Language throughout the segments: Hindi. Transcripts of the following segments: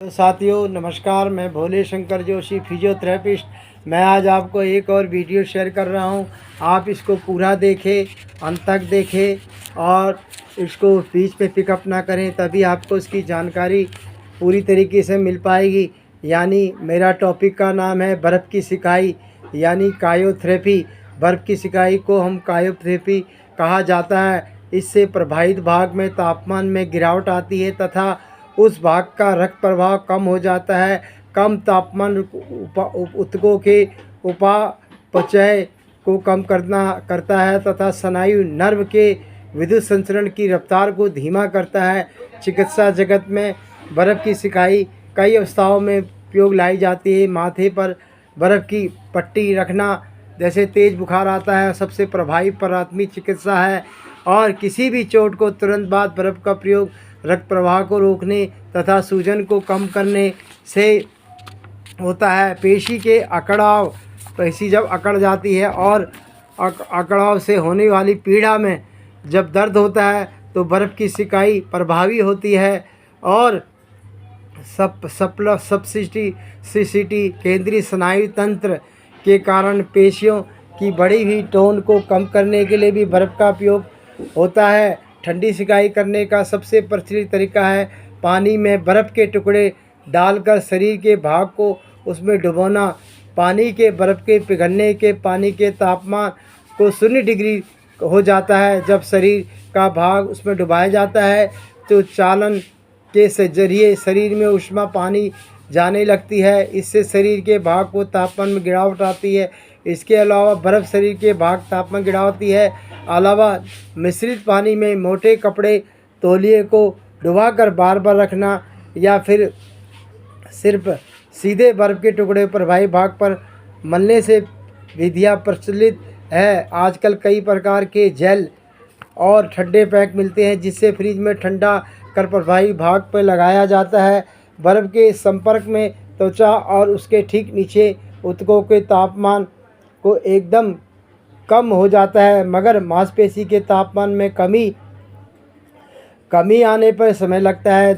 तो साथियों नमस्कार, मैं भोले शंकर जोशी फिजियोथेरेपिस्ट। मैं आज आपको एक और वीडियो शेयर कर रहा हूं। आप इसको पूरा देखें, अंत तक देखें और इसको बीच में पिकअप ना करें, तभी आपको इसकी जानकारी पूरी तरीके से मिल पाएगी। यानी मेरा टॉपिक का नाम है बर्फ़ की सिकाई यानी कायोथेरेपी। बर्फ़ की सिकाई को हम कायोथेरेपी कहा जाता है। इससे प्रभावित भाग में तापमान में गिरावट आती है तथा उस भाग का रक्त प्रवाह कम हो जाता है। कम तापमान ऊतकों के उपापचय को कम करता है तथा स्नायु नर्व के विद्युत संचरण की रफ्तार को धीमा करता है। चिकित्सा जगत में बर्फ़ की सिकाई कई अवस्थाओं में उपयोग लाई जाती है। माथे पर बर्फ़ की पट्टी रखना, जैसे तेज़ बुखार आता है, सबसे प्रभावी प्राथमिक चिकित्सा है। और किसी भी चोट को तुरंत बाद बर्फ़ का प्रयोग रक्त प्रवाह को रोकने तथा सूजन को कम करने से होता है। पेशी के अकड़ाव, पेशी जब अकड़ जाती है और अकड़ाव से होने वाली पीड़ा में जब दर्द होता है तो बर्फ़ की सिकाई प्रभावी होती है। और सब्सिटी केंद्रीय स्नायु तंत्र के कारण पेशियों की बढ़ी हुई टोन को कम करने के लिए भी बर्फ़ का उपयोग होता है। ठंडी सिकाई करने का सबसे प्रचलित तरीका है पानी में बर्फ़ के टुकड़े डालकर शरीर के भाग को उसमें डुबोना। पानी के बर्फ़ के पिघलने के पानी के तापमान को 0 डिग्री हो जाता है। जब शरीर का भाग उसमें डुबाया जाता है तो चालन के जरिए शरीर में ऊष्मा पानी जाने लगती है। इससे शरीर के भाग को तापमान में गिरावट आती है। इसके अलावा बर्फ़ शरीर के भाग तापमान गिरावती है। अलावा मिश्रित पानी में मोटे कपड़े तौलिए को डुबाकर बार बार रखना या फिर सिर्फ सीधे बर्फ़ के टुकड़े प्रभावी भाग पर मलने से विधियाँ प्रचलित है। आजकल कई प्रकार के जेल और ठंडे पैक मिलते हैं जिससे फ्रिज में ठंडा कर प्रभावी भाग पर लगाया जाता है। बर्फ़ के संपर्क में त्वचा और उसके ठीक नीचे ऊतकों के तापमान को एकदम कम हो जाता है, मगर मांसपेशी के तापमान में कमी आने पर समय लगता है।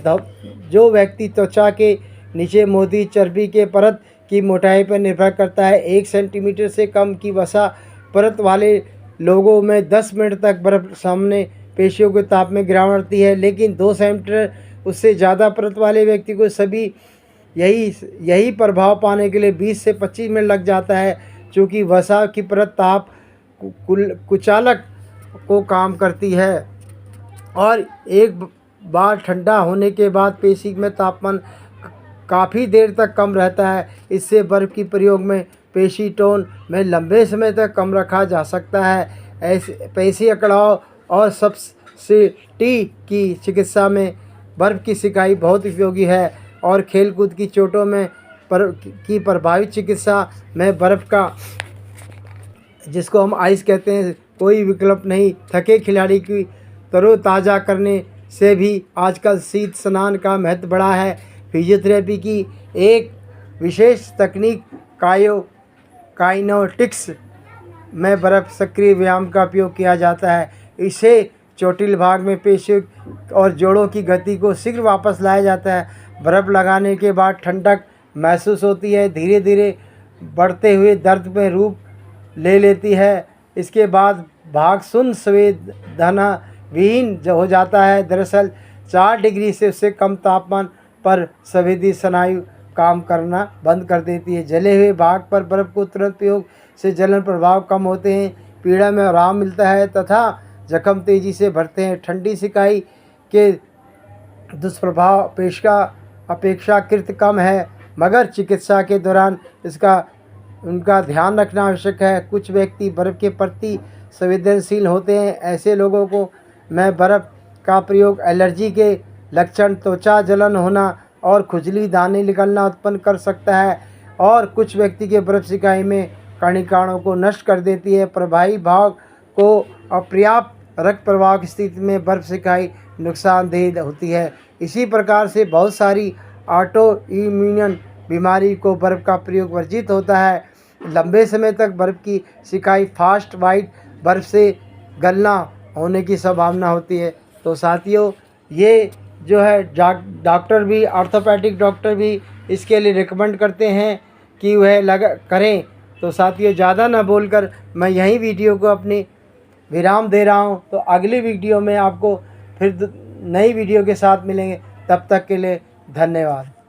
जो व्यक्ति त्वचा के नीचे मोटी चर्बी के परत की मोटाई पर निर्भर करता है। 1 सेंटीमीटर से कम की वसा परत वाले लोगों में 10 मिनट तक बर्फ़ सामने पेशियों के ताप में गिरावट आती है, लेकिन 2 सेंटीमीटर उससे ज़्यादा परत वाले व्यक्ति को सभी यही प्रभाव पाने के लिए 20 से 25 मिनट लग जाता है। चूँकि वसा की परत ताप कुचालक को काम करती है और एक बार ठंडा होने के बाद पेशी में तापमान काफ़ी देर तक कम रहता है। इससे बर्फ़ की प्रयोग में पेशी टोन में लंबे समय तक कम रखा जा सकता है। ऐसे पेशी अकड़ाव और सब्सिडी की चिकित्सा में बर्फ़ की सिकाई बहुत उपयोगी है। और खेलकूद की चोटों में की प्रभावित चिकित्सा में बर्फ़ का, जिसको हम आइस कहते हैं, कोई विकल्प नहीं। थके खिलाड़ी की तरोताज़ा करने से भी आजकल शीत स्नान का महत्व बढ़ा है। फिजियोथेरेपी की एक विशेष तकनीक काइनेटिक्स में बर्फ़ सक्रिय व्यायाम का उपयोग किया जाता है। इससे चोटिल भाग में पेशियों और जोड़ों की गति को शीघ्र वापस लाया जाता है। बर्फ़ लगाने के बाद ठंडक महसूस होती है, धीरे धीरे बढ़ते हुए दर्द में रूप ले लेती है। इसके बाद भाग शून्य संवेदना विहीन हो जाता है। दरअसल 4 डिग्री से उससे कम तापमान पर संवेदी स्नायु काम करना बंद कर देती है। जले हुए भाग पर बर्फ़ को तुरंत प्रयोग से जलन प्रभाव कम होते हैं, पीड़ा में आराम मिलता है तथा जख्म तेज़ी से भरते हैं। ठंडी सिकाई के दुष्प्रभाव अपेक्षाकृत कम है, मगर चिकित्सा के दौरान उनका ध्यान रखना आवश्यक है। कुछ व्यक्ति बर्फ़ के प्रति संवेदनशील होते हैं। ऐसे लोगों को में बर्फ़ का प्रयोग एलर्जी के लक्षण, त्वचा जलन होना और खुजली, दाने निकलना उत्पन्न कर सकता है। और कुछ व्यक्ति के बर्फ़ सिकाई में कणिकाओं को नष्ट कर देती है। प्रभावी भाग को अपर्याप्त रक्त प्रवाह की स्थिति में बर्फ़ सिकाई नुकसानदेह होती है। इसी प्रकार से बहुत सारी ऑटो इम्यून बीमारी को बर्फ़ का प्रयोग वर्जित होता है। लंबे समय तक बर्फ़ की सिकाई फास्ट वाइट बर्फ़ से गलना होने की संभावना होती है। तो साथियों, ये जो है डॉक्टर भी, ऑर्थोपेडिक डॉक्टर भी इसके लिए रिकमेंड करते हैं कि वह लगा करें। तो साथियों, ज़्यादा ना बोलकर मैं यही वीडियो को अपनी विराम दे रहा हूँ। तो अगली वीडियो में आपको फिर नई वीडियो के साथ मिलेंगे। तब तक के लिए धन्यवाद।